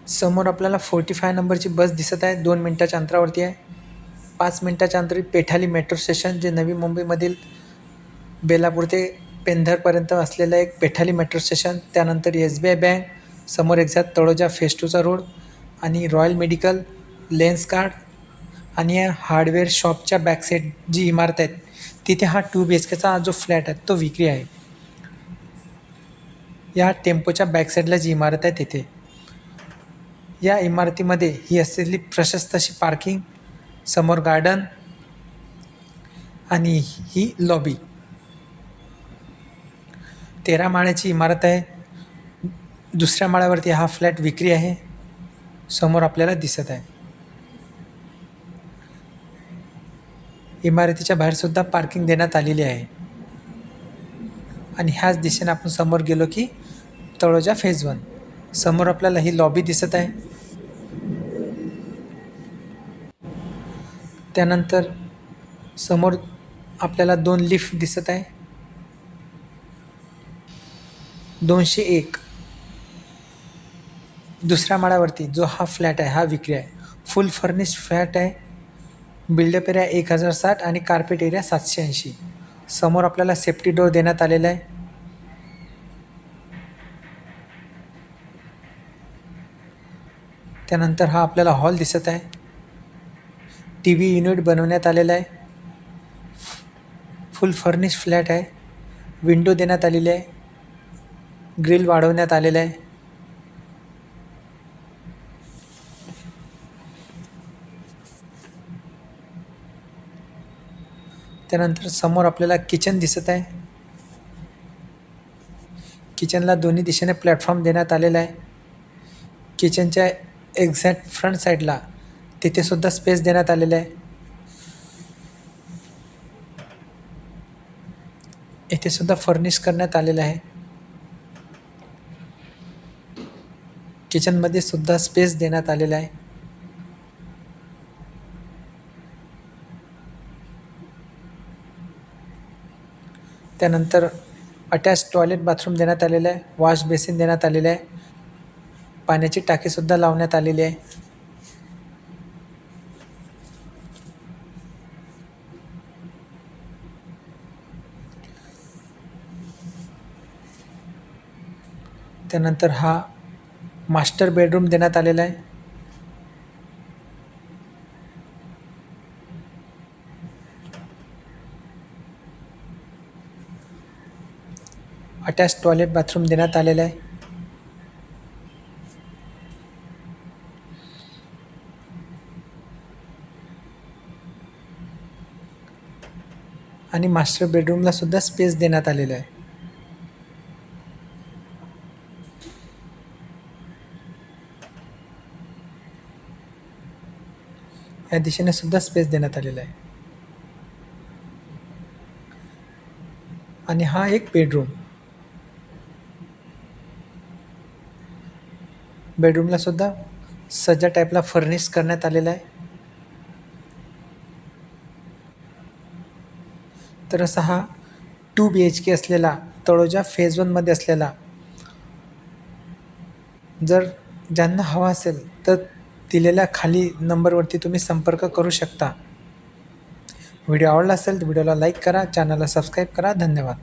समोर आपल्याला 45 नंबरची बस दिसत आहे. 2 मिनिटाच्या अंतरावरती आहे. 5 मिनिटाच्या अंतरी पेठाली मेट्रो स्टेशन, जे नवी मुंबईमधील बेलापूर ते पेंधरपर्यंत असलेलं एक पेठाली मेट्रो स्टेशन. त्यानंतर SBI बँक, समोर एक्झॅक्ट तळोजा फेज 2चा रोड आणि रॉयल मेडिकल, लेन्स कार्ड आणि या हार्डवेअर शॉपच्या बॅकसाईड जी इमारत आहे तिथे हा 2 BHKचा जो फ्लॅट आहे तो विक्री आहे. या टेम्पोच्या बॅकसाईडला जी इमारत आहे तिथे या इमारतीमध्ये ही असलेली प्रशस्त अशी पार्किंग, समोर गार्डन आणि ही लॉबी. 13 माळ्याची इमारत आहे. दुसऱ्या माळ्यावरती हा फ्लॅट विक्री आहे, समोर आपल्याला दिसत आहे. इमारतीच्या बाहेरसुद्धा पार्किंग देण्यात आलेली आहे आणि ह्याच दिशेने आपण समोर गेलो की तळोजा फेज 1. समोर आपल्याला ही लॉबी दिसत आहे. त्यानंतर समोर आपल्याला 2 लिफ्ट दिसत आहे. 201 दुसऱ्या माळ्यावरती जो हा फ्लॅट आहे हा विक्री आहे. फुल फर्निश फ्लॅट आहे. बिल्डअप एरिया 1060 आणि कार्पेट एरिया 780. समोर आपल्याला सेफ्टी डोअर देण्यात आलेला आहे. त्यानंतर हा आपल्याला हॉल दिसत आहे. TV युनिट बनवण्यात आलेला आहे. फुल फर्निश फ्लॅट आहे. विंडो देण्यात आलेली आहे. ग्रिल वाढवण्यात आलेलं आहे. त्यानंतर समोर आपल्याला किचन दिसत आहे. किचनला दोन्ही दिशेने प्लॅटफॉर्म देण्यात आलेला आहे. किचनच्या एक्झॅक्ट फ्रंट साईडला तिथे सुद्धा स्पेस देण्यात आलेला आहे. इथे सुद्धा फर्निश करण्यात आलेलं आहे. किचनमध्ये सुद्धा स्पेस देण्यात आलेला आहे. त्यानंतर अटॅच टॉयलेट बाथरूम देण्यात आलेलं आहे. वॉश बेसिन देण्यात आलेलं आहे. पाण्याची टाकीसुद्धा लावण्यात आलेली आहे. त्यानंतर हा मास्टर बेडरूम देण्यात आलेला आहे. अटॅच टॉयलेट बाथरूम देण्यात आलेलं आहे. आणि मास्टर बेडरूमला सुद्धा स्पेस देण्यात आलेला आहे. या दिशेने सुद्धा स्पेस देण्यात आलेला आहे. आणि हा एक बेडरूम. बेडरूमला सुद्धा सज्जा टाईपला फर्निश करण्यात आलेला आहे. तर असा हा 2 BHK असलेला तळोजा फेज 1मध्ये असलेला, जर ज्यांना हवा असेल तर दिलेल्या खाली नंबरवरती तुम्ही संपर्क करू शकता. व्हिडिओ आवडला असेल तर व्हिडिओला लाईक करा, चॅनलला सबस्क्राईब करा. धन्यवाद.